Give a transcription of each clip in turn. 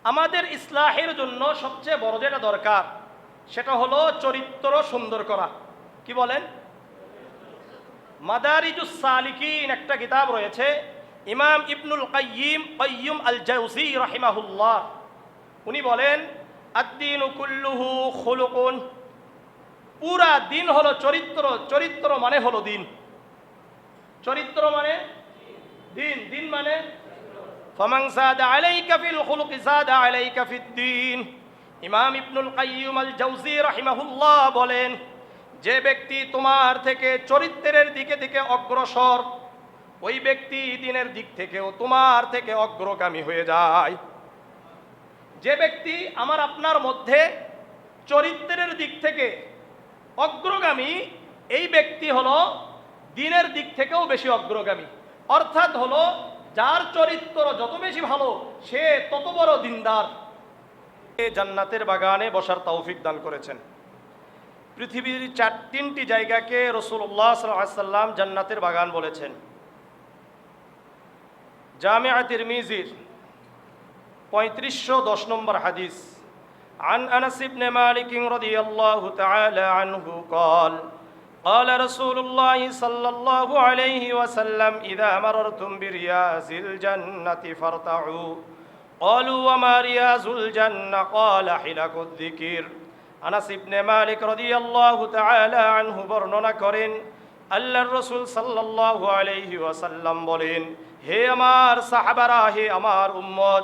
আমাদের ইসলাহের জন্য সবচেয়ে বড় যেটা দরকার সেটা হলো চরিত্র সুন্দর করা। কি বলেন? মাদারিজুস সালিকিন একটা কিতাব রয়েছে, ইমাম ইবনুল কাইয়্যিম আল জাওযী রাহিমাহুল্লাহ, উনি বলেন আদ-দীনু কুল্লুহু খুলুকুন, পুরা দিন হলো চরিত্র। চরিত্র মানে হলো দিন। চরিত্র মানে দিন, দিন মানে ফামান যাদা আলাইকা ফিল খুলুকি যাদা আলাইকা ফিদ-দীন। ইমাম ইবনুল কাইয়্যিম আল জাওযী রাহিমাহুল্লাহ বলেন, যে ব্যক্তি তোমার থেকে চরিত্রের দিকে দিকে অগ্রসর, ওই ব্যক্তি দিনের দিক থেকেও তোমার থেকে অগ্রগামী হয়ে যায়। যে ব্যক্তি আমার আপনার মধ্যে চরিত্রের দিক থেকে অগ্রগামী, এই ব্যক্তি হলো দিনের দিক থেকেও বেশি অগ্রগামী। অর্থাৎ হলো যার চরিত্র যত বেশি ভালো সে তত বড় দিনদার। জান্নাতের বাগানে বসার তৌফিক দান করেছেন। পৃথিবীর তিনটি জায়গাকে রাসূলুল্লাহ সাল্লাল্লাহু আলাইহি ওয়াসাল্লাম জান্নাতের বাগান বলেছেন। জামিআ তিরমিজির 3510 নম্বর হাদিস, عن أنس بن مالك رضي الله تعالى عنه قال قال رسول الله صلى الله عليه وسلم إذا مررتم برياض الجنة فارتعوا قالوا وما رياض الجنة قال حلق الذكر। আনাস ইবনে মালিক রাদিয়াল্লাহু তাআলা আনহু বর্ণনা করেন, আল্লাহর রাসূল সাল্লাল্লাহু আলাইহি ওয়াসাল্লাম বলেন, হে আমার সাহাবারা, হে আমার উম্মত,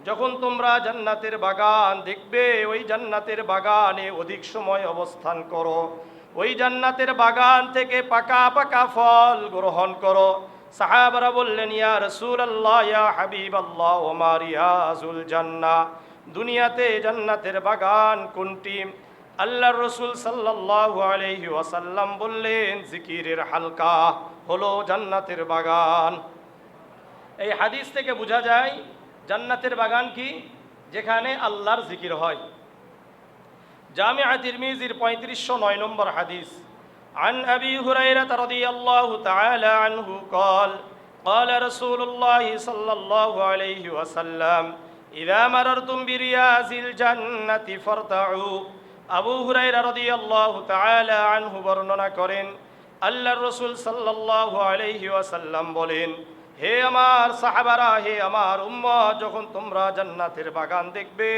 যখন তোমরা জান্নাতের বাগান দেখবে, ওই জান্নাতের বাগানে অধিক সময় অবস্থান করো, ওই জান্নাতের বাগান থেকে পাকা পাকা ফল গ্রহণ করো। সাহাবারা বললেন, ইয়া রাসূলুল্লাহ, ইয়া হাবিবাল্লাহ, ওয়া মা রিয়াজুল জান্নাহ, দুনিয়াতে জান্নাতের বাগান কোনটি? আল্লাহর রাসূল সাল্লাল্লাহু আলাইহি ওয়াসাল্লাম বললেন, জিকিরের হালকা হলো জান্নাতের বাগান। এই হাদিস থেকে বোঝা যায় জান্নাতের বাগান কি? যেখানে আল্লাহর জিকির হয়। জামিআ তিরমিজির 3509 নম্বর হাদিস, عن أبي هريرة رضي الله تعالى عنه قال قال رسول الله صلى الله عليه وسلم إذا مررتم برياض الجنة فارتعوا। আবু হুরায়রা রাদিয়াল্লাহু তাআলা আনহু বর্ণনা করেন, আল্লাহর রাসূল সাল্লাল্লাহু আলাইহি ওয়াসাল্লাম বলেন, হে আমার সাহাবারা, হে আমার উম্মত, যখন তোমরা জান্নাতের বাগান দেখবে,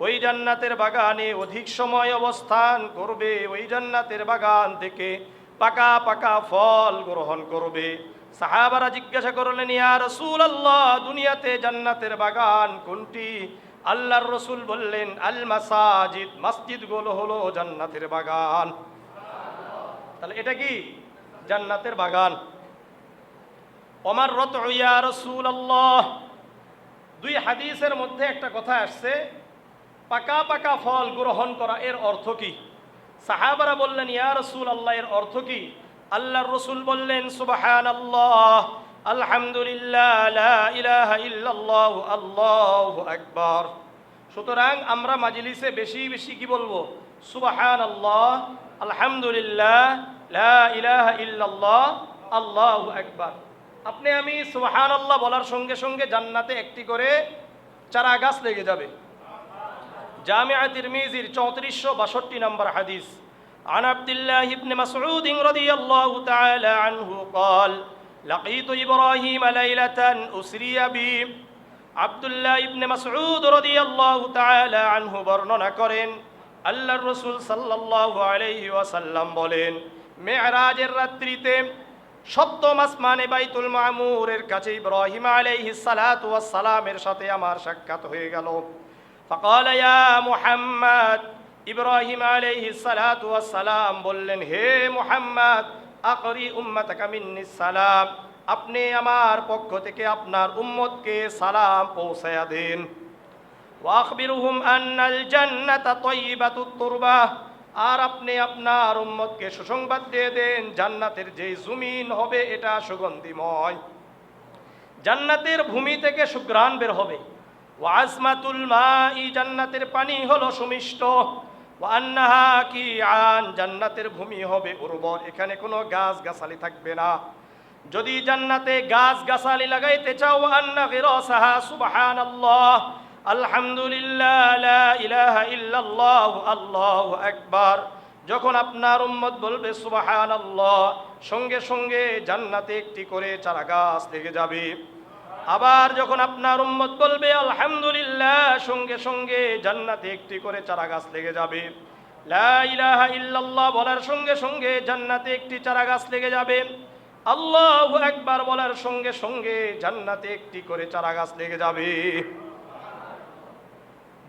ওই জান্নাতের বাগানে অধিক সময় অবস্থান করবে, ওই জান্নাতের বাগান থেকে পাকা পাকা ফল গ্রহণ করবে। সাহাবারা জিজ্ঞাসা করলেন, ইয়া রাসূলুল্লাহ, দুনিয়াতে জান্নাতের বাগান কোনটি? আল্লাহর রাসূল বললেন, আল মাসাজিদ, মসজিদগুলো হলো জান্নাতের বাগান। তাহলে এটা কি? জান্নাতের বাগান। ওমর রাতউ ইয়া রাসূলুল্লাহ, দুই হাদিসের মধ্যে একটা কথা আসছে, পাকা পাকা ফল গ্রহণ করা, এর অর্থ কি? সাহাবারা বললেন, ইয়া রাসূলুল্লাহ, এর অর্থ কি? আল্লাহর রাসূল বললেন, সুবহানাল্লাহ, আলহামদুলিল্লাহ, লা ইলাহা ইল্লাল্লাহ, আল্লাহু আকবার। সুতরাং আমরা মাজলিসে বেশি বেশি কি বলবো? সুবহানাল্লাহ, আলহামদুলিল্লাহ, লা ইলাহা ইল্লাল্লাহ, আল্লাহু আকবার। আপনি আমি সুবহানাল্লাহ বলার সঙ্গে সঙ্গে জান্নাতে একটি করে চারা গাছ লেগে যাবে। জামিআ তিরমিজির 3462 নম্বর হাদিস, عن عبد الله بن مسعود رضي الله تعالى عنه قال لقيت إبراهيم ليلة أسري بي। আব্দুল্লাহ ইবনে মাসউদ রাদিয়াল্লাহু তাআলা আনহু বর্ণনা করেন, আল্লাহর রাসূল সাল্লাল্লাহু আলাইহি ওয়াসাল্লাম বলেন, মেরাজের রাত্রিতে সপ্তম আসমানে বাইতুল মামুরের কাছে ইব্রাহিম আলাইহিস সালাতু ওয়াস সালামের সাথে আমার সাক্ষাৎ হয়ে গেল। ফাকাল ইয়া মুহাম্মদ, ইব্রাহিম আলাইহিস সালাতু ওয়াস সালাম বললেন, হে মুহাম্মদ, আকরি উম্মাতাকা মিন্নিস সালাম, আপনি আমার পক্ষ থেকে আপনার উম্মতকে সালাম পৌঁছায়া দেন। ওয়া আখবিরুহুম আন্নাল জান্নাতা তাইয়্যিবাতুত তুরবা, আর আপনি আপনার উম্মতকে সুসংবাদ দিয়ে দেন, জান্নাতের যে জমিন হবে এটা সুগন্ধিময়, জান্নাতের ভূমি থেকে সুঘ্রাণ বের হবে। ওয়া আসমাতুল মাই, জান্নাতের পানি হলো সুমিষ্ট। ওয়া আন্নাহা কিআন, জান্নাতের ভূমি হবে উর্বর, এখানে কোনো গাছ গাছালি থাকবে না। যদি জান্নাতে গাছ গাছালি লাগাইতে চাও, আন্না গিরাসাহা সুবহানাল্লাহ, আলহামদুলিল্লাহ, লা ইলাহা ইল্লাল্লাহ, আল্লাহু আকবার। যখন আপনার উম্মত বলবে সুবহানাল্লাহ, সঙ্গে সঙ্গে জান্নাতে একটি করে চারাগাছ লেগে যাবে। আবার যখন আপনার উম্মত বলবে আলহামদুলিল্লাহ, সঙ্গে সঙ্গে জান্নাতে একটি করে চারাগাছ লেগে যাবে। লা ইলাহা ইল্লাল্লাহ বলার সঙ্গে সঙ্গে জান্নাতে একটি চারাগাছ লেগে যাবে। আল্লাহু আকবার বলার সঙ্গে সঙ্গে জান্নাতে একটি করে চারাগাছ লেগে যাবে।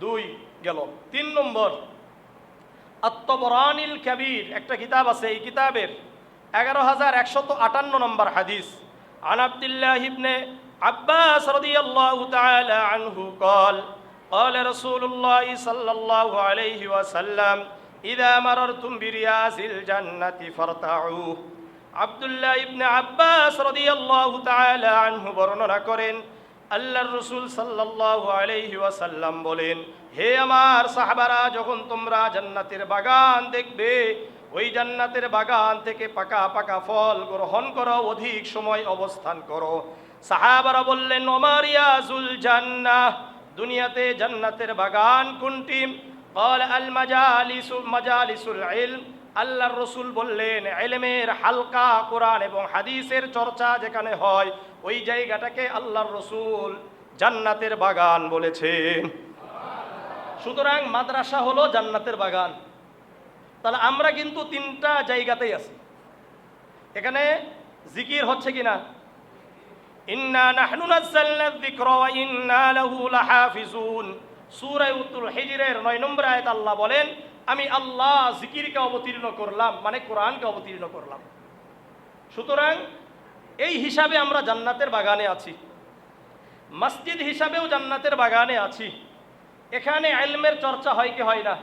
2 গেল। 3 নম্বর, আত-তাবরানিল কাবীর একটা কিতাব আছে, এই কিতাবের 11158 নম্বর হাদিস। আন আব্দুল্লাহ ইবনে আব্বাস রাদিয়াল্লাহু তাআলা আনহু قال قال رسول الله صلى الله عليه وسلم إذا مررتم برياض الجنة فارتعوا। আব্দুল্লাহ ইবনে আব্বাস রাদিয়াল্লাহু তাআলা আনহু বর্ণনা করেন, আল্লাহর রাসূল সাল্লাল্লাহু আলাইহি ওয়াসাল্লাম বলেন, হে আমার সাহাবারা, যখন তোমরা জান্নাতের বাগান দেখবে, ওই জান্নাতের বাগান থেকে পাকা পাকা ফল গ্রহণ করো, অধিক সময় অবস্থান করো। সাহাবারা বললেন, ওমা রিয়াজুল জান্নাহ, দুনিয়াতে জান্নাতের বাগান কোনটি? ক্বাল আল মাজালিসুল ইলম। আল্লাহর রাসূল বললেন, ইলমের হালকা, কোরআন এবং হাদিসের চর্চা যেখানে হয়, ওই জায়গাটাকে আল্লাহর রাসূল জান্নাতের বাগান বলেছেন। সুতরাং মাদ্রাসা হলো জান্নাতের বাগান। তাহলে আমরা কিন্তু 3টা জায়গাতেই আছি। এখানে জিকির হচ্ছে কিনা? ইন্না নাহনু নাযালনা যিকরা ওয়া ইন্না লাহু লাহাফিজুন। সূরা উতুল হিজরের 9 নম্বর আয়াত আল্লাহ বলেন, আমি আল্লাহ জিকিরকে অবতীর্ণ করলাম, মানে কোরআনকে অবতীর্ণ করলাম। সুতরাং এই হিসাবে আমরা জান্নাতের বাগানে আছি, মসজিদ হিসাবেও জান্নাতের বাগানে আছি। এখানে ইলমের চর্চা হয় কি হয় না?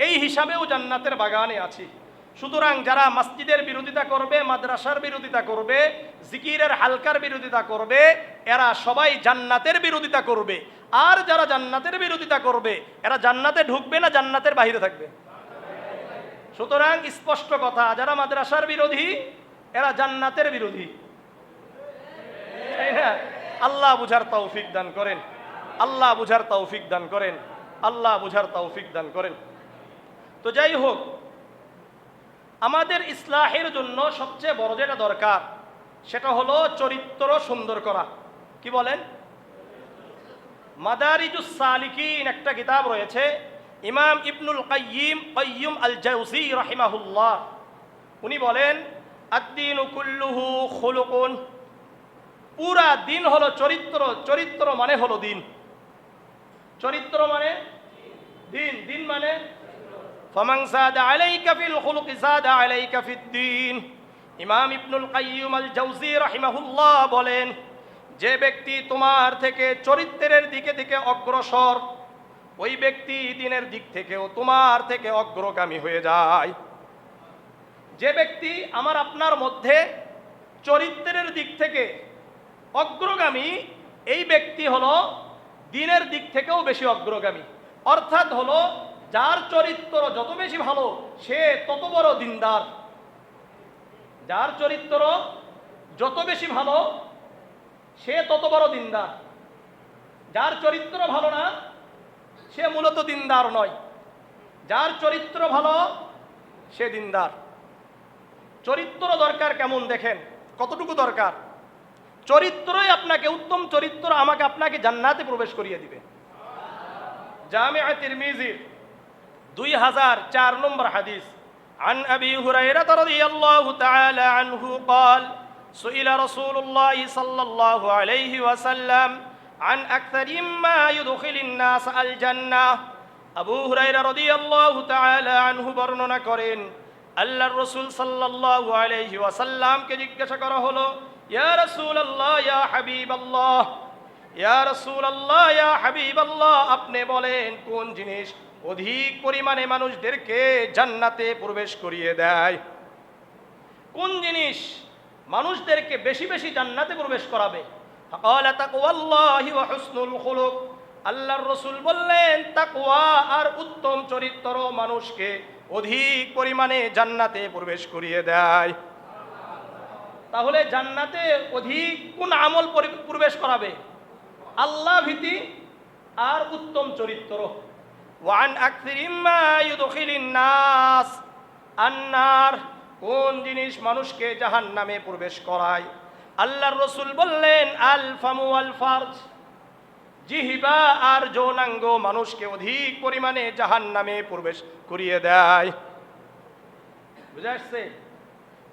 এই হিসাবেও জান্নাতের বাগানে আছি। সুতরাং যারা মসজিদের বিরোধিতা করবে, মাদ্রাসার বিরোধিতা করবে, জিকিরের হালকার বিরোধিতা করবে, এরা সবাই জান্নাতের বিরোধিতা করবে। আর যারা জান্নাতের বিরোধিতা করবে, এরা জান্নাতে ঢুকবে না জান্নাতের বাইরে থাকবে? সুতরাং স্পষ্ট কথা, যারা মাদ্রাসার বিরোধী এরা জান্নাতের বিরোধী, তাই না? আল্লাহ বুঝার তৌফিক দান করেন, আল্লাহ বুঝার তৌফিক দান করেন, আল্লাহ বুঝার তৌফিক দান করেন। তো যাই হোক, আমাদের ইসলাহের জন্য সবচেয়ে বড় যেটা দরকার সেটা হলো চরিত্র সুন্দর করা। কি বলেন? মাদারিজুস সালিকিন একটা কিতাব রয়েছে, ইমাম ইবনুল কাইয়্যিম আল জাওযী রাহিমাহুল্লাহ, উনি বলেন, আদ-দীনু কুল্লুহু খুলুকুন। পুরা দিন হলো চরিত্র। চরিত্র মানে হলো দিন। চরিত্র মানে দিন, দিন মানে ফামান যাদা আলাইকা ফিল খুলুকি যাদা আলাইকা ফিদ-দীন। ইমাম ইবনুল কাইয়্যিম আল জাওযী রাহিমাহুল্লাহ বলেন, যে ব্যক্তি তোমার থেকে চরিত্রের দিকে দিকে অগ্রসর, ওই ব্যক্তি দিনের দিক থেকেও তোমার থেকে অগ্রগামী হয়ে যায়। যে ব্যক্তি আমার আপনার মধ্যে চরিত্রের দিক থেকে অগ্রগামী, এই ব্যক্তি হলো দিনের দিক থেকেও বেশি অগ্রগামী। অর্থাৎ হলো, যার চরিত্র যত বেশি ভালো সে তত বড় দিনদার। যার চরিত্র যত বেশি ভালো সে তত বড় দিনদার। যার চরিত্র ভালো না সে মূলত দিনদার নয়। যার চরিত্র ভালো সে দিনদার। চরিত্র দরকার কেমন দেখেন, কতটুকু দরকার? চরিত্রই আপনাকে, উত্তম চরিত্র আমাকে আপনাকে জান্নাতে প্রবেশ করিয়ে দিবে। জামিআ তিরমিজির 2004 নম্বর হাদিস। عن أبي هريرة رضي الله تعالى عنه قال سئل رسول الله صلى الله عليه وسلم عن أكثر ما يدخل الناس الجنة। আবু হুরায়রা রাদিয়াল্লাহু তাআলা আনহু বর্ণনা করেন, আল্লাহর রাসূল সাল্লাল্লাহু আলাইহি ওয়াসাল্লামকে জিজ্ঞাসা করা হলো, ইয়া রাসূলুল্লাহ, ইয়া হাবিবাল্লাহ, ইয়া রাসূলুল্লাহ, ইয়া হাবিবাল্লাহ, আপনি বলেন কোন জিনিস অধিক পরিমাণে মানুষদেরকে জান্নাতে প্রবেশ করিয়ে দেয়? কোন জিনিস মানুষদেরকে বেশি বেশি জান্নাতে প্রবেশ করাবে? ফাকালা তাকওয়াল্লাহি ওয়া হুসনুল খুলুক। আল্লাহর রাসূল বললেন, তাকওয়া আর উত্তম চরিত্র মানুষকে অধিক পরিমাণে জান্নাতে প্রবেশ করিয়ে দেয়। তাহলে জান্নাতে অধিক কোন আমল প্রবেশ করাবে? আল্লাহ ভীতি আর উত্তম চরিত্র। ওয়ান আকসিরিম মা ইউদখিলিন নাস আন্নার, কোন জিনিস মানুষকে জাহান্নামে প্রবেশ করায়? আল্লাহর রাসূল বললেন আল ফামু ওয়াল ফারজ, জিহ্বা আর যৌনাঙ্গ মানুষকে অধিক পরিমাণে জাহান্নামে প্রবেশ করিয়ে দেয়। বুঝা আসছে?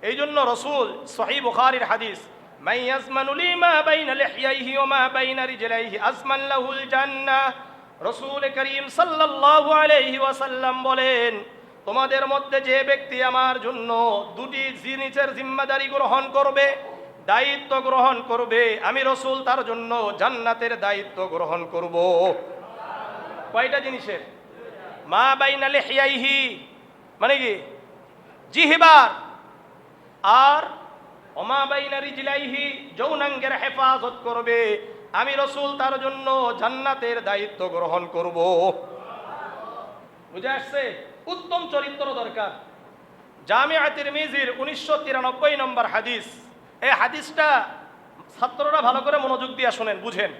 এই জন্য রাসূল সহিহ বুখারীর হাদিস, মান ইয়াজমানু লি মা বাইনা লিহইয়াইহি ওয়া মা বাইনা রিজলাইহি আজমান লাহুল জান্নাহ, রাসূল করিম সাল্লাল্লাহু আলাইহি ওয়াসাল্লাম বলেন, তোমাদের মধ্যে যে ব্যক্তি আমার জন্য দুটি জিনিসের জিম্মাদারি গ্রহণ করবে, দায়িত্ব গ্রহণ করবে, আমি রাসূল তার জন্য জান্নাতের দায়িত্ব গ্রহণ করব। কয়টা জিনিসের? মা বাইনা লিহইয়াইহি মানে কি? জিহবার, আর ওমা বাইনা রিজলাইহি যৌনাঙ্গের হেফাজত করবে, আমি রাসূল তার জন্য জান্নাতের দায়িত্ব গ্রহণ করব। বুঝে আসছে? উত্তম চরিত্র দরকার। জামিআ তিরমিজির 1993 নম্বর হাদিস, এই হাদিসটা ছাত্ররা ভালো করে মনোযোগ দিয়ে শুনেন, বুঝেন।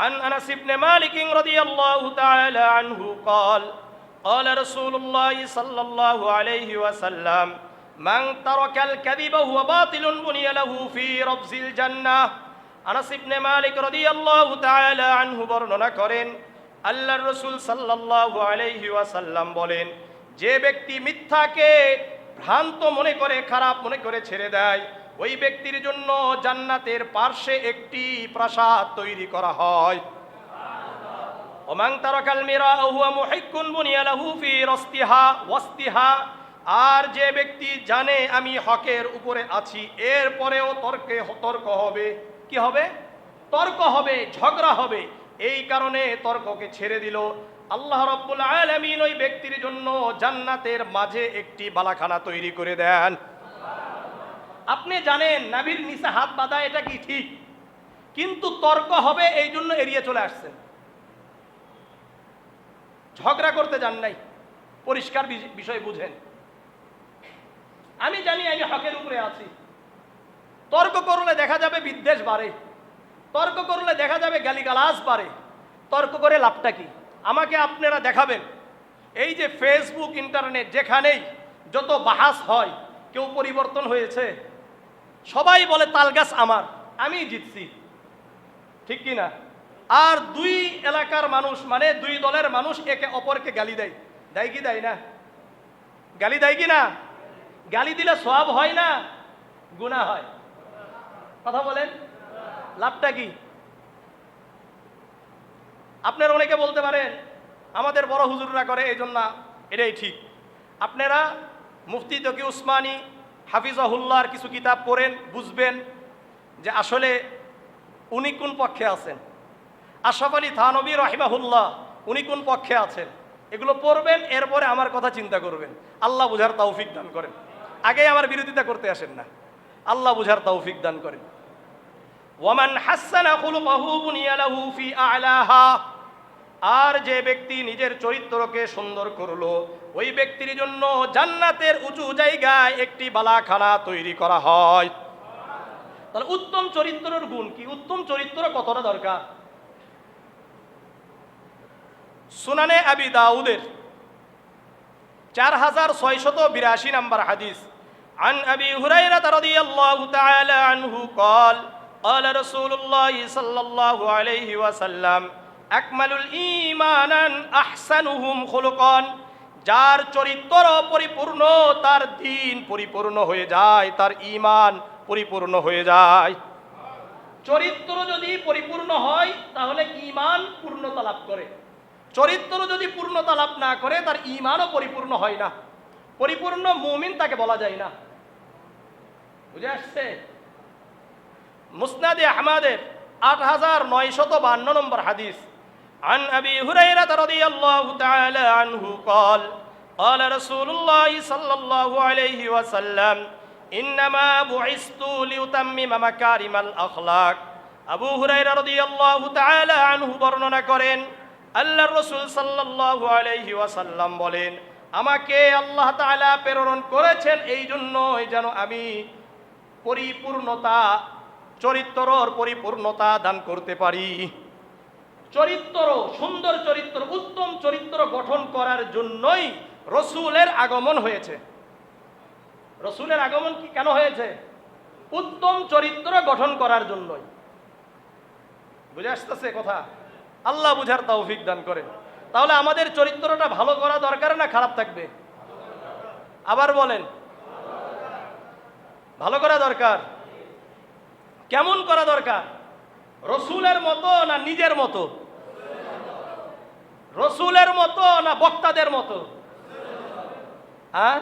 আন আনাস ইবনে মালিক রাদিয়াল্লাহু তাআলা আনহু قال قال رسول الله صلى الله عليه وسلم من ترك الكذب وهو باطل بني له في ربز الجنة। আনাস ইবনে মালিক রাদিয়াল্লাহু তাআলা আনহু বর্ণনা করেন, আল্লাহর রাসূল সাল্লাল্লাহু আলাইহি ওয়াসাল্লাম বলেন, যে ব্যক্তি মিথ্যাকে ভ্রান্ত মনে করে, খারাপ মনে করে ছেড়ে দেয়, ওই ব্যক্তির জন্য জান্নাতের পার্শ্বে একটি প্রাসাদ তৈরি করা হয়। ওমান তারাকাল মিরা হুয়া মুহিক্কুন বুনিয়া লাহু ফি রাস্তিহা ওয়াস্তিহা, আর যে ব্যক্তি জানে আমি হকের উপরে আছি, এরপরেও তর্ক হবে, কি হবে? তর্ক হবে, ঝগড়া হবে, এই কারণে তর্ককে ছেড়ে দিল, আল্লাহ রাব্বুল আলামিন ওই ব্যক্তির জন্য জান্নাতের মাঝে একটি বালাখানা তৈরি করে দেন। আপনি জানেন নাভির নিচে হাত বাঁধা এটা কি ঠিক, কিন্তু তর্ক হবে এই জন্য এড়িয়ে চলে আসছেন, ঝগড়া করতে যান নাই। পরিষ্কার বিষয় বুঝেন। আমি জানি আমি হকের উপরে আছি, তর্ক করলে দেখা যাবে বিদ্বেষ বাড়ে, তর্ক করলে দেখা যাবে গালিগালাজ বাড়ে, তর্ক করে লাভটা কি? আমাকে আপনারা দেখাবেন, এই যে ফেসবুক, ইন্টারনেট, যেখানেই যত বাহাস হয়, কেউ পরিবর্তন হয়েছে? সবাই বলে তালগাছ আমার, আমি জিতছি, ঠিক কি না? আর দুই এলাকার মানুষ মানে দুই দলের মানুষ একে অপরকে গালি দেয়, দেয় কি দেয় না? গালি দেয় কি না? গালি দিলে সওয়াব হয় না গুনাহ হয়? কথা বলেন, লাভটা কি? আপনারা অনেকে বলতে পারেন আমাদের বড় হুজুররা করে এই জন্য এটাই ঠিক। আপনারা মুফতি তকি উসমানী হাফিজাহুল্লাহর কিছু কিতাব পড়েন, বুঝবেন যে আসলে উনি কোন পক্ষে আছেন। আশরাফ আলী থানভী রাহিমাহুল্লাহ উনি কোন পক্ষে আছেন, এগুলো পড়বেন, এরপরে আমার কথা চিন্তা করবেন। আল্লাহ বুঝার তৌফিক দান করেন। আগে আমার বিরোধিতা করতে আসেন না, আল্লাহ বুঝার তৌফিক দান করেন। ওয়ামান হাসানা খুলুকাহু বুনিয়া লাহু ফি আ'লাহা, আর যে ব্যক্তি নিজের চরিত্রকে সুন্দর করলো, ওই ব্যক্তির জন্য জান্নাতের উঁচু জায়গায় একটি বালাখানা তৈরি করা হয়। তাহলে উত্তম চরিত্রের গুণ কি? উত্তম চরিত্র কতটা দরকার? সুনানে আবি দাউদের 4682 নম্বর হাদিস, عن أبي هريرة رضي الله تعالى عنه قال قال رسول الله صلى الله عليه وسلم أكمل الإيمان أحسنهم خلقا, যার চরিত্র পরিপূর্ণ তার দ্বীন পরিপূর্ণ হয়ে যায়, তার ঈমান পরিপূর্ণ হয়ে যায়। চরিত্র যদি পরিপূর্ণ হয় তাহলে ঈমান পূর্ণতা লাভ করে, চরিত্র যদি পূর্ণতা লাভ না করে তার ঈমানও পরিপূর্ণ হয় না, পরিপূর্ণ মুমিন তাকে বলা যায় না। বুঝে আসছে? মুসনাদে আহমদের 8952 নম্বর হাদিস, عن أبي هريرة رضي الله تعالى عنه قال قال رسول الله صلى الله عليه وسلم إنما بعثت لأتمم مكارم الأخلاق। আবু হুরায়রা রাদিয়াল্লাহু তাআলা আনহু বর্ণনা করেন, আল্লাহর রাসূল সাল্লাল্লাহু আলাইহি ওয়াসাল্লাম বলেন, আমাকে আল্লাহ তাআলা প্রেরণ করেছেন এই জন্যই যেন আমি পরিপূর্ণতা, চরিত্রর পরিপূর্ণতা দান করতে পারি। চরিত্র, সুন্দর চরিত্র, উত্তম চরিত্র গঠন করার জন্যই রসুলের আগমন হয়েছে। রসুলের আগমন কি কেন হয়েছে? উত্তম চরিত্র গঠন করার জন্যই। বুঝে আসতেছে কথা? আল্লাহ বুঝার তৌফিক দান করেন। তাহলে আমাদের চরিত্রটা ভালো করা দরকার না খারাপ থাকবে? আবার বলেন, ভালো করা দরকার। কেমন করা দরকার? রসুলের মতো না নিজের মতো? রসুলের মতো না বক্তাদের মতো? হ্যাঁ,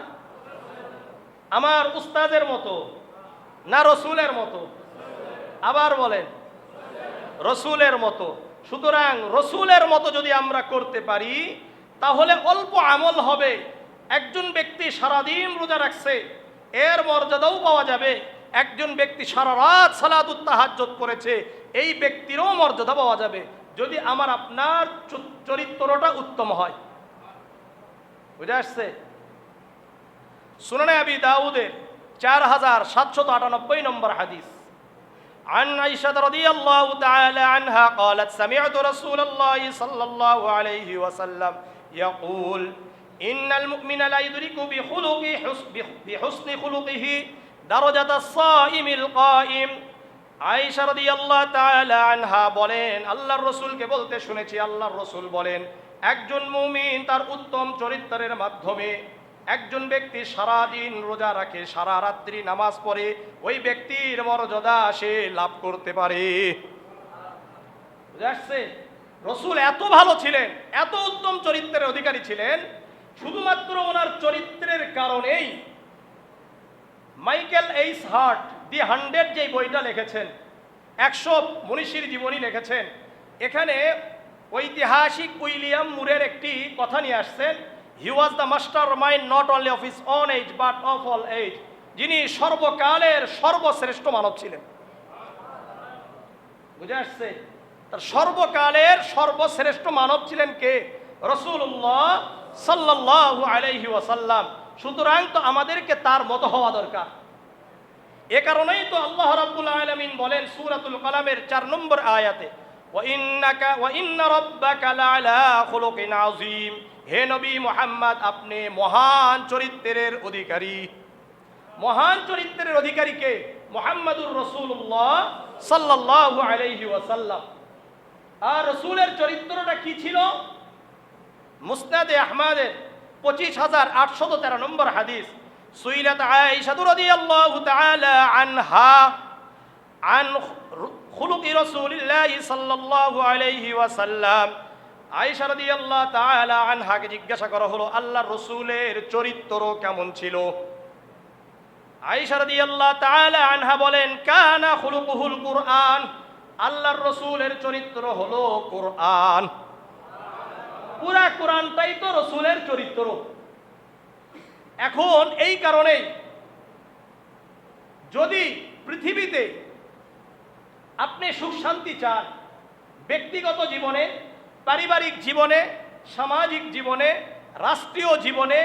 আমার উস্তাদের মতো না রসুলের মতো? আবার বলেন, রসুলের মতো। সুতরাং রসুলের মতো যদি আমরা করতে পারি তাহলে অল্প আমল হবে। একজন ব্যক্তি সারাদিন রোজা রাখছে, এর মর্যাদাও পাওয়া যাবে। একজন ব্যক্তি সারা রাত সালাতুত তাহাজ্জুদ করেছে, এই ব্যক্তিরও মর্যাদা পাওয়া যাবে, যদি আমার আপনার চরিত্রটা উত্তম হয়। বুঝে আসছে? সুনানে আবি দাউদের 4798 নম্বর হাদিস। عن عائشة رضي الله تعالى عنها قالت سمعت رسول الله صلى الله عليه وسلم يقول إن المؤمن لا يدرك بحسن خلقه درجة الصائم القائم। আয়েশা রাদিয়াল্লাহু তাআলা আনহা বলেন, আল্লাহর রাসূলকে বলতে শুনেছি, আল্লাহর রাসূল বলেন, একজন মুমিন তার উত্তম চরিত্রের মাধ্যমে, একজন ব্যক্তি সারা দিন রোজা রাখে, সারা রাত্রি নামাজ পড়ে, ওই ব্যক্তির মর্যাদা সে লাভ করতে পারে। বুঝে আসছে? রাসূল এত ভালো ছিলেন, এত উত্তম চরিত্রের অধিকারী ছিলেন, শুধুমাত্র ওনার চরিত্রের কারণেই মাইকেল এইচ হার্ট দি 100 যে বইটা লিখেছেন, 100 মনীষীর জীবনী লিখেছেন, এখানে ঐতিহাসিক উইলিয়াম মুরের একটি কথা নিয়ে আসছেন। He was the mastermind not only of his own age but of all age. যিনি সর্বকালের সর্বশ্রেষ্ঠ মানব ছিলেন। বুঝে আসছে? তার সর্বকালের সর্বশ্রেষ্ঠ মানব ছিলেন কে? রাসূলুল্লাহ সাল্লাল্লাহু আলাইহি ওয়াসাল্লাম। সুতরাং তো আমাদেরকে তার মতো হওয়া দরকার। এ কারণেই তো আল্লাহ রাব্বুল আলামিন বলেন সূরাতুল কালামের 4 নম্বর আয়াতে, ওয়া ইন্না রাব্বাকা লাআলা খুলুকিন আযীম। হে নবী মুহাম্মদ, আপনি মহান চরিত্রের অধিকারী। মহান চরিত্রের অধিকারী কে? মুহাম্মাদুর রাসূলুল্লাহ সাল্লাল্লাহু আলাইহি ওয়াসাল্লাম। আর রাসূলের চরিত্রটা কি ছিল? মুসনাদে আহমদের 25813 নম্বর হাদিস। সুইলাত আয়েশা রাদিয়াল্লাহু তাআলা আনহা আন খুলুকি রাসূলিল্লাহি সাল্লাল্লাহু আলাইহি ওয়াসাল্লাম। আয়েশা রাদিয়াল্লাহু তাআলা আনহাকে জিজ্ঞাসা করা হলো, আল্লাহর রাসূলের চরিত্র কেমন ছিল? আয়েশা রাদিয়াল্লাহু তাআলা আনহা বলেন, কানা খুলুকুহুল কুরআন। আল্লাহর রাসূলের চরিত্র হলো কুরআন। পুরা কোরআনটাই তো রাসূলের চরিত্র। এখন এই কারণেই যদি পৃথিবীতে আপনি সুখ শান্তি চান, ব্যক্তিগত জীবনে, পারিবারিক জীবনে, সামাজিক জীবনে, রাষ্ট্রীয় জীবনে,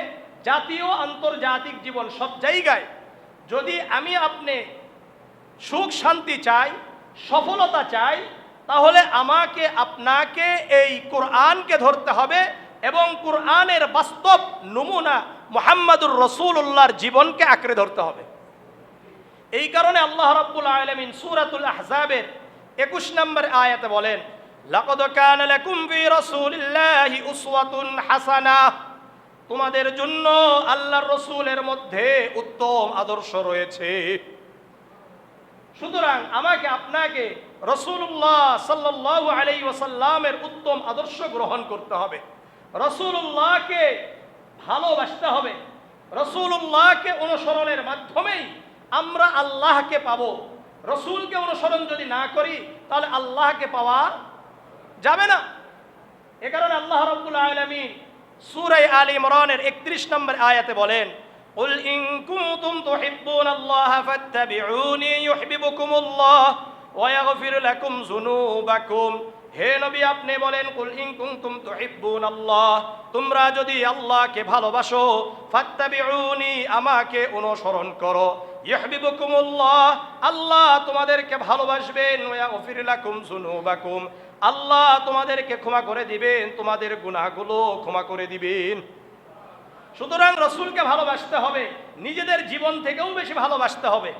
জাতীয় আন্তর্জাতিক জীবন, সব জায়গায় যদি আমি আপনি সুখ শান্তি চাই, সফলতা চাই, তাহলে আমাকে আপনাকে এই কোরআনকে ধরতে হবে এবং কোরআনের বাস্তব নমুনা মুহাম্মাদুর রাসূলুল্লাহর জীবনকে আঁকড়ে ধরতে হবে। এই কারণে আল্লাহ রাব্বুল আলামিন সূরাতুল আহজাবের 21 নম্বর আয়াতে বলেন, লাকাদ কানা লাকুম ফি রাসূলিল্লাহি উসওয়াতুন হাসানাহ। তোমাদের জন্য আল্লাহর রাসূলের মধ্যে উত্তম আদর্শ রয়েছে। সুতরাং আমাকে আপনাকে রাসূলুল্লাহ সাল্লাল্লাহু আলাইহি ওয়াসাল্লামের উত্তম আদর্শ গ্রহণ করতে হবে। রাসূলুল্লাহকে ভালোবাসতে হবে। রাসূলুল্লাহকে অনুসরণের মাধ্যমেই আমরা আল্লাহকে পাবো। রাসূলকে অনুসরণ যদি না করি তাহলে আল্লাহকে পাওয়া যাবে না। এ কারণে আল্লাহ রাব্বুল আলামিন সূরা আলে ইমরানের 31 নম্বর আয়াতে বলেন, قل إن كنتم تحبون الله فاتبعوني يحببكم الله ويغفر لكم ذنوبكم। হে নবী, আপনি বলেন, কুল ইন কুনতুম তুহিব্বুনাল্লাহ, তোমরা যদি আল্লাহকে ভালোবাসো, ফাত্তাবিউনি, আমাকে অনুসরণ করো, ইউহিব্বুকুমুল্লাহ, আল্লাহ তোমাদেরকে ভালোবাসবেন, ওয়া ইয়াগফির লাকুম যুনুবাকুম, আল্লাহ তোমাদেরকে ক্ষমা করে দিবেন, তোমাদের গুনাহগুলো ক্ষমা করে দিবেন। সুতরাং রসুলকে ভালোবাসতে হবে, নিজেদের জীবন থেকেও বেশি ভালোবাসতে হবে।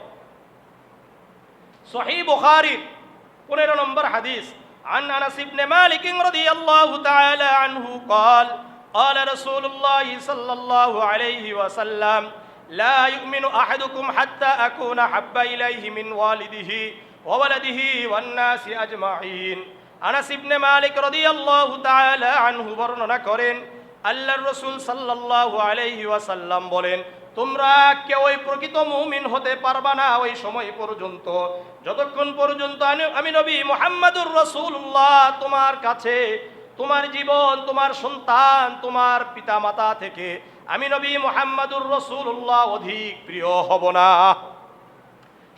সহিহ বুখারী 15 নম্বর হাদিস, عن أنس بن مالك رضي الله تعالى عنه قال قال رسول الله صلى الله عليه وسلم لا يؤمن أحدكم حتى أكون أحب إليه من والده وولده والناس أجمعين। আনাস ইবনে মালিক রাদিয়াল্লাহু তাআলা আনহু বর্ণনা করেন, আল্লাহর রাসূল সাল্লাল্লাহু আলাইহি ওয়াসাল্লাম বলেন, তোমরা কেউই প্রকৃত মুমিন হতে পারবা না ওই সময় পর্যন্ত যতক্ষণ পর্যন্ত আমি নবী মুহাম্মদুর রাসূলুল্লাহ তোমার কাছে, তোমার জীবন, তোমার সন্তান, তোমার পিতামাতা থেকে আমি নবী মুহাম্মদুর রাসূলুল্লাহ অধিক প্রিয় হব না।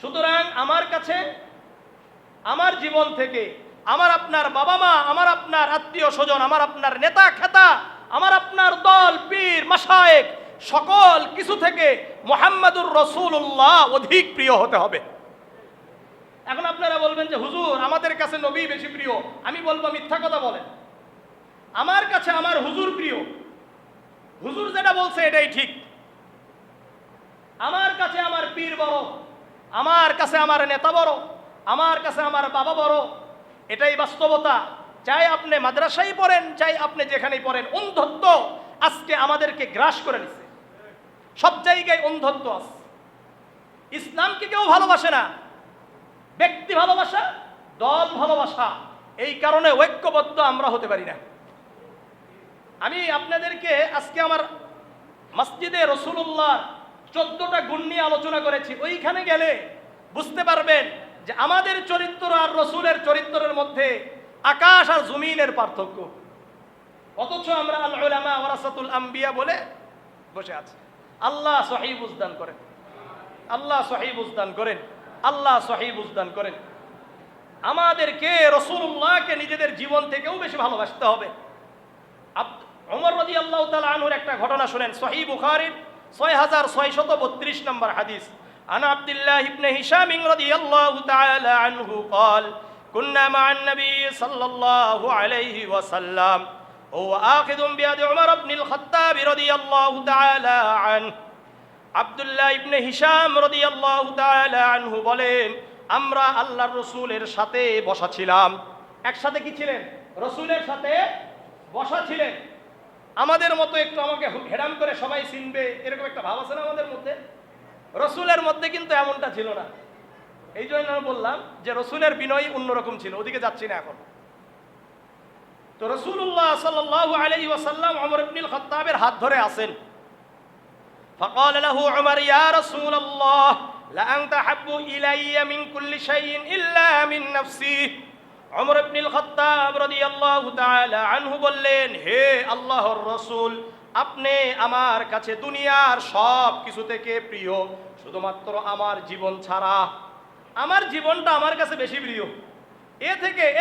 সুতরাং আমার কাছে, আমার জীবন থেকে, আমার আপনার বাবা মা, আমার আপনার আত্মীয় স্বজন, আমার আপনার নেতা খেতা, আমার আপনার দল পীর মাশায়েখ, সকল কিছু থেকে মুহাম্মদুর রাসূলুল্লাহ অধিক প্রিয় হতে হবে। এখন আপনারা বলবেন যে হুজুর আমাদের কাছে নবী বেশি প্রিয়। আমি বলবো মিথ্যা কথা বলেন। আমার কাছে আমার হুজুর প্রিয়। হুজুর যেটা বলছে এটাই ঠিক। আমার কাছে আমার পীর বড়, আমার কাছে আমার নেতা বড়, আমার কাছে আমার বাবা বড়, এটাই বাস্তবতা। চাই আপনি মাদ্রাসায় পড়েন, চাই আপনি যেখানেই পড়েন, অন্ধত্ব আজকে আমাদেরকে গ্রাস করে নিছে। সব জায়গায় অন্ধত্ব আছে। ইসলামকে কেউ ভালোবাসে না, ব্যক্তি ভালোবাসা, দল ভালোবাসা, এই কারণে ঐক্যবদ্ধ আমরা হতে পারি না। আমি আপনাদেরকে আজকে আমার মসজিদে রাসূলুল্লাহ 14টা গুণ নিয়ে আলোচনা করেছি। ওইখানে গেলে বুঝতে পারবেন যে আমাদের চরিত্র আর রসুলের চরিত্রের মধ্যে আকাশ আর জমিনের পার্থক্য। অথচ আমরা আল উলামা ওয়ারাসাতুল আম্বিয়া বলে বসে আছি। আল্লাহ সহিহ বুঝদান করেন, আল্লাহ সহিহ বুঝদান করেন, আল্লাহ সহিহ বুঝদান করেন। আমাদেরকে রাসূলুল্লাহকে নিজেদের জীবন থেকেও বেশি ভালোবাসতে হবে। ওমর রাদিয়াল্লাহু তাআলা আনহুর একটা ঘটনা শুনেন, সহিহ বুখারীর 6632 নম্বর হাদিস। عن عبد الله بن هشام رضي الله تعالى عنه قال كنا مع النبي صلى الله عليه وسلم وهو آخذ بيد عمر بن الخطاب رضي الله تعالى عنه। আব্দুল্লাহ ইবনে হিশাম রাদিয়াল্লাহু তাআলা আনহু বলেন, আমরা আল্লাহর রাসূলের সাথে বসা ছিলাম। একসাথে কি ছিলেন? রাসূলের সাথে বসা ছিলেন। আমাদের মতো একটু আমাকে হেরাম করে সবাই চিনবে এরকম একটা ভাব আছে না আমাদের মধ্যে? রসুলের মধ্যে কিন্তু এমনটা ছিল না। এই জন্য আমি বললাম যে রসুলের বিনয় অন্যরকম ছিল, ওদিকে যাচ্ছি না এখন। তো রাসূলুল্লাহ সাল্লাল্লাহু আলাইহি ওয়াসাল্লাম ওমর ইবনুল খাত্তাবের হাত ধরে আছেন। فقال له عمر يا رسول الله لأنت أحب إلي من كل شيء إلا من نفسي। ওমর ইবনুল খাত্তাব রাদিয়াল্লাহু তাআলা আনহু বললেন, হে আল্লাহর রাসূল, আপনি আমার কাছে দুনিয়ার সব কিছু থেকে প্রিয়, শুধুমাত্র আমার জীবন ছাড়া। আমার জীবনটা আমার কাছে বেশি প্রিয়।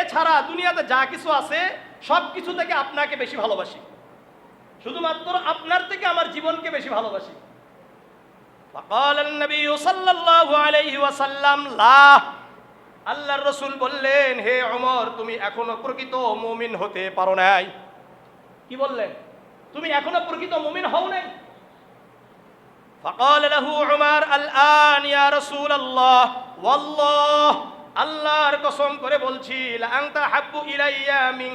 এছাড়া দুনিয়াতে যা কিছু আছে সব কিছু থেকে আপনাকে বেশি ভালোবাসি। শুধুমাত্র আপনার থেকে আমার জীবনকে বেশি ভালোবাসি। فقال النبي صلى الله عليه وسلم لا। আল্লাহর রাসূল বললেন, হে ওমর, তুমি এখনো প্রকৃত মুমিন হতে পারো নাই। কি বললেন? তুমি এখনো প্রকৃত মুমিন হও নাই। فقال له عمر الآن يا رسول الله والله আল্লাহর কসম করে বলছি লা আনতা হাব্বু ইলাইয়া মিন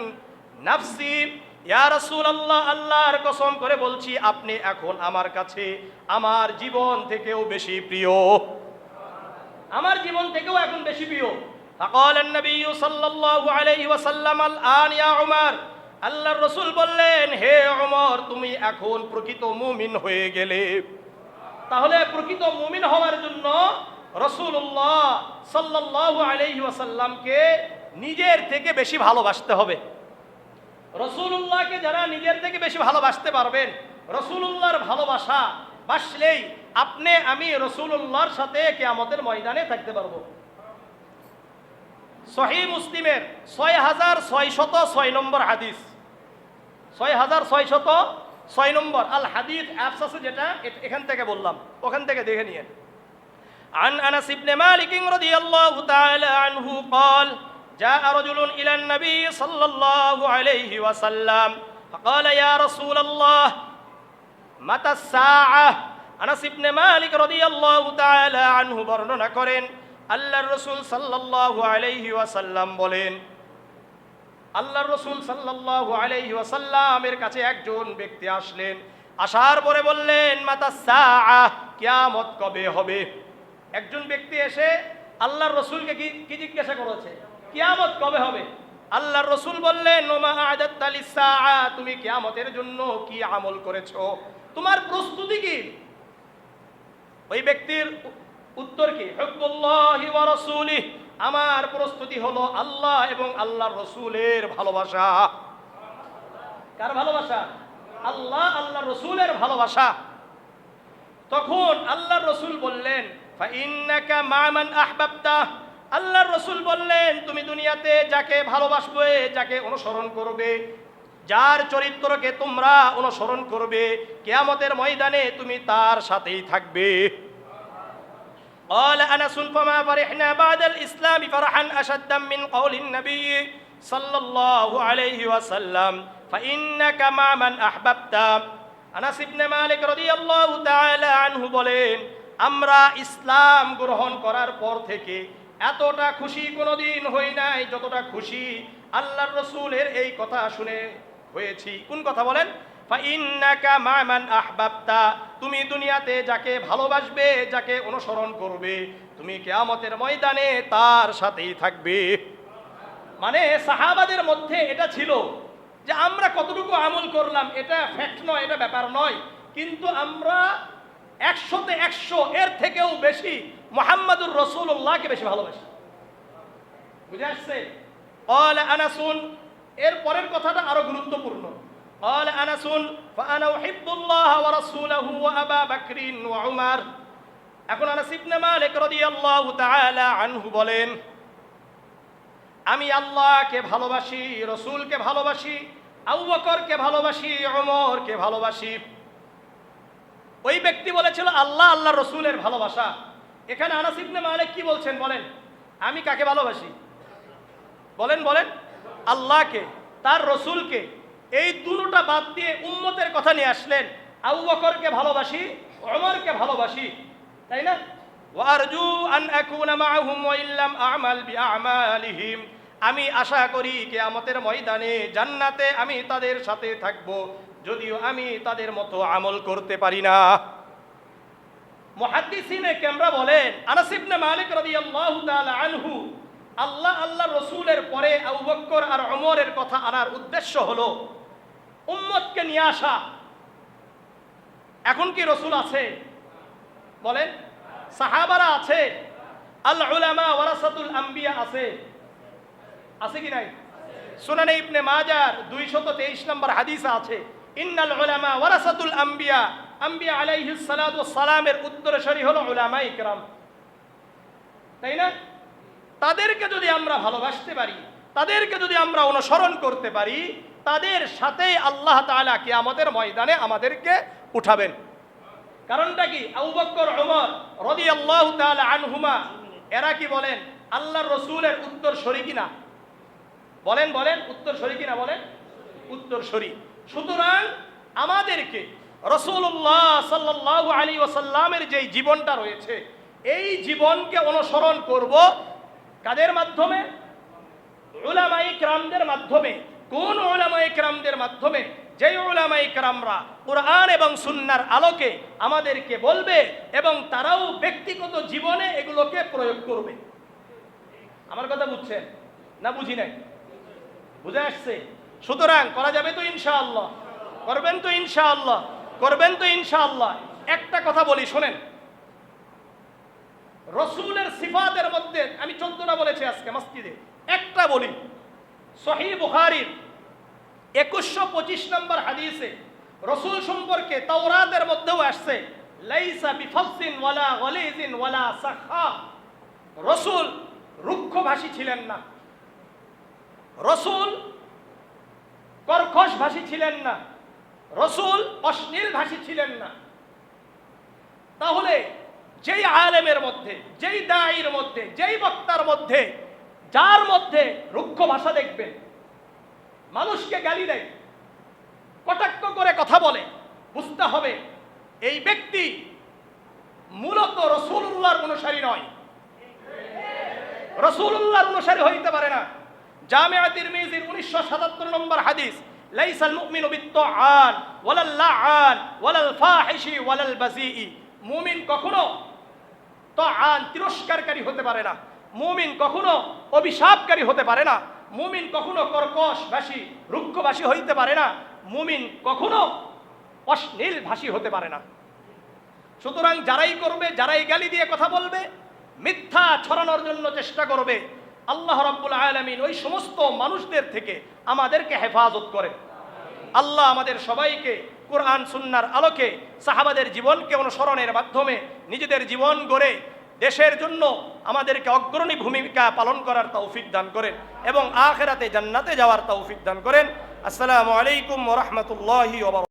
নাফসি ইয়া রাসূলুল্লাহ, আল্লাহর কসম করে বলছি আপনি এখন আমার কাছে আমার জীবন থেকেও বেশি প্রিয়, আমার জীবন থেকেও এখন বেশি প্রিয়। فقال النبي صلى الله عليه وسلم الآن يا عمر। আল্লাহর রাসূল বললেন, হে ওমর, তুমি এখন প্রকৃত মুমিন হয়ে গেলে। তাহলে প্রকৃত মুমিন হওয়ার জন্য রাসূলুল্লাহ সাল্লাল্লাহু আলাইহি ওয়াসাল্লামকে নিজের থেকে বেশি ভালোবাসতে হবে। রাসূলুল্লাহকে যারা নিজের থেকে বেশি ভালোবাসতে পারবেন, রাসূলুল্লাহর ভালোবাসা বাসলেই আপনি আমি রাসূলুল্লাহর সাথে কিয়ামতের ময়দানে থাকতে পারবো। সহিহ মুসলিমের 6606 নম্বর হাদিস, 6606 নম্বর আল হাদিস অ্যাপস আছে যেটা, এখান থেকে বললাম, ওখান থেকে দেখে নিয়েন। عن أنس بن مالك رضي الله تعالى عنه قال جاء رجل إلى النبي صلى الله عليه وسلم فقال يا رسول الله متى الساعة আনাস ইবনে মালিক রাদিয়াল্লাহু তাআলা আনহু বর্ণনা করেন আল্লাহর রাসূল সাল্লাল্লাহু আলাইহি ওয়াসাল্লাম বলেন আল্লাহর রাসূল সাল্লাল্লাহু আলাইহি ওয়াসাল্লামের কাছে একজন ব্যক্তি আসলেন, আসার পরে বললেন মাতাস সাআহ, কিয়ামত কবে হবে? একজন ব্যক্তি এসে আল্লাহর রাসূলকে কি জিজ্ঞাসা করেছে? কিয়ামত কবে হবে? আল্লাহর রাসূল বললেন ওমা আ'দাত্তা লিস-সাআ, তুমি কিয়ামতের জন্য কি আমল করেছো, তোমার প্রস্তুতি কি? ওই ব্যক্তির উত্তর কি? হুব্বুল্লাহি ওয়া রাসূলিহি, আমার প্রস্তুতি হলো আল্লাহ এবং আল্লাহর রাসূলের ভালোবাসা। কার ভালোবাসা? আল্লাহ আল্লাহর রাসূলের ভালোবাসা। তখন আল্লাহর রাসূল বললেন ফা ইন্নাকা মা মান আহবাবতা, আল্লাহর রাসূল বললেন তুমি দুনিয়াতে যাকে ভালোবাসবে, যাকে অনুসরণ করবে, যার চরিত্রকে তোমরা অনুসরণ করবে, কিয়ামতের ময়দানে তুমি তার সাথেই থাকবে। قال أنس فما فرحنا بعد الإسلام فرحا أشدا من قول النبي صلى الله عليه وسلم فإنك مع من أحببت। আনাস ইবনে মালিক রাদিয়াল্লাহু তাআলা আনহু বলেন আমরা ইসলাম গ্রহণ করার পর থেকে এতটা খুশি কোনোদিন হই নাই যতটা খুশি আল্লাহর রাসূলের এই কথা শুনে হয়েছি। কোন কথা বলেন? ফাইন্নাকা মা মান আহবাবতা, তুমি দুনিয়াতে যাকে ভালোবাসবে, যাকে অনুসরণ করবে, তুমি কিয়ামতের ময়দানে তার সাথেই থাকবে। মানে সাহাবাদের মধ্যে এটা ছিল যে আমরা কতটুকু আমল করলাম এটা ফ্যাক্ট নয়, এটা ব্যাপার নয়, কিন্তু আমরা 100তে 100 এর থেকেও বেশি মুহাম্মাদুর রাসূলুল্লাহকে বেশি ভালোবাসি। বুঝে আসছে? قال أنس, এর পরের কথাটা আরো গুরুত্বপূর্ণ। قال أنس فأنا أحب الله ورسوله وأبا بكر وعمر। এখন আনাস ইবনে মালিক রাদিয়াল্লাহু তাআলা আনহু বলেন আমি আল্লাহকে ভালোবাসি, রাসূলকে ভালোবাসি, আবু বকরকে ভালোবাসি, ওমরকে ভালোবাসি। ওই ব্যক্তি বলেছিল আল্লাহ আল্লাহর রাসূলের ভালোবাসা। এখানে আনাস ইবনে মালিক কি বলছেন বলেন? আমি কাকে ভালোবাসি? বলেন বলেন। আল্লাহকে, তার রাসূলকে। এই দুটোটা বাদ দিয়ে উম্মতের কথা নিয়ে আসলেন। আবু বকরকে ভালোবাসি, ওমরকে ভালোবাসি, তাই না? ওয়ারজু আন আকুনা মাআহুম ওয়া ইল্লাম আ'মাল বিআ'মালিহিম, আমি আশা করি কিয়ামতের ময়দানে জান্নাতে আমি তাদের সাথে থাকব, যদিও আমি তাদের মতো আমল করতে পারি না। মুহাদ্দিসিনে কেমরা বলেন আনাস ইবনে মালিক রাদিয়াল্লাহু তাআলা আনহু আল্লাহ আল্লাহর রাসূলের পরে আবু বকর আর ওমরের কথা আনার উদ্দেশ্য হলো উম্মতকে নিয়ে আসা। এখন কি রাসূল আছে? বলেন। সাহাবারা আছে, আল উলামা ওয়ারাসাতুল আম্বিয়া আছে, আছে কি নাই? সুনানে ইবনে মাজার 223 নম্বর হাদিসে আছে ইন্নাল উলামা ওয়ারাসাতুল আম্বিয়া, আম্বিয়া আলাইহিস সালাতু ওয়াস সালামের উত্তরসূরি হলো উলামায়ে কিরাম, তাই না? তাদেরকে যদি আমরা ভালোবাসতে পারি, তাদেরকে যদি আমরা অনুসরণ করতে পারি, তাদের সাথে আল্লাহ তাআলা কিয়ামতের ময়দানে আমাদেরকে উঠাবেন। কারণটা কি? আবু বকর ওমর রাদিয়াল্লাহু তাআলা আনহুমা এরা কি বলেন? আল্লাহর রাসূলের উত্তরসূরি কিনা? বলেন বলেন, উত্তরসূরি কিনা? বলেন উত্তরসূরি। সুতরাং আমাদেরকে রাসূলুল্লাহ সাল্লাল্লাহু আলাইহি ওয়াসাল্লামের যে জীবনটা রয়েছে এই জীবনকে অনুসরণ করব কাদের মাধ্যমে? উলামায়ে কিরামদের মাধ্যমে। কোন উলামায়ে কিরামদের মাধ্যমে? যেই উলামায়ে কিরামরা কুরআন এবং সুন্নাহর আলোকে আমাদেরকে বলবে এবং তারাও ব্যক্তিগত জীবনে এগুলোকে প্রয়োগ করবে। আমার কথা বুঝছেন না বুঝি নাই? বুঝে আসছে? সুতরাং করা যাবে তো ইনশাআল্লাহ? করবেন তো ইনশাআল্লাহ? করবেন তো ইনশাআল্লাহ? একটা কথা বলি শোনেন, রাসূলের সিফাতের মধ্যে আমি 14টা বলেছি আজকে মসজিদে, একটা বলি। সহিহ বুখারীর 2125 নম্বর হাদিসে রাসূল সম্পর্কে তাওরাতের মধ্যেও আসছে লাইসা বিফাসিন ওয়ালা গলিজিন ওয়ালা সাখা, রাসূল রুক্ষভাষী ছিলেন না, রাসূল কর্কশ ভাষী ছিলেন না, রাসূল অশ্লীল ভাষী ছিলেন না। তাহলে যেই আলেমের মধ্যে, যেই দায়ীর মধ্যে, যেই বক্তার মধ্যে যার মধ্যে রুক্ষ ভাষা দেখবেন, মানুষকে গালি দেয়, কটাক্ষ করে কথা বলে, বুঝতে হবে এই ব্যক্তি মূলত রাসূলুল্লাহর অনুসারী নয়, রাসূলুল্লাহর অনুসারী হইতে পারে না। জামিআ তিরমিজির 1977 নম্বর হাদিস, লাইসাল মুমিনু বিত্তাআন ওয়ালাল লাআন ওয়ালাল ফাহিশি ওয়ালাল বাযীই। মুমিন কখনো তাআন তিরস্কারকারী হতে পারে না, মুমিন কখনো অভিশাপকারী হতে পারে না, মুমিন কখনো কর্কশভাষী রুক্ষভাষী হইতে পারে না, মুমিন কখনো অশ্লীল ভাষী হতে পারে না। সুতরাং যারাই করবে, যারাই গালি দিয়ে কথা বলবে, মিথ্যা ছড়ানোর জন্য চেষ্টা করবে, আল্লাহ রাব্বুল আলামিন ওই সমস্ত মানুষদের থেকে আমাদেরকে হেফাজত করে। আল্লাহ আমাদের সবাইকে কোরআন সুন্নাহর আলোকে সাহাবাদের জীবনকে অনুসরণের মাধ্যমে নিজেদের জীবন গড়ে দেশের জন্য আমাদেরকে অগ্রণী ভূমিকা পালন করার তৌফিক দান করেন এবং আখিরাতে জান্নাতে যাওয়ার তৌফিক দান করেন। আসসালামু আলাইকুম ওয়া রাহমাতুল্লাহি ওয়া বারাকাতুহু।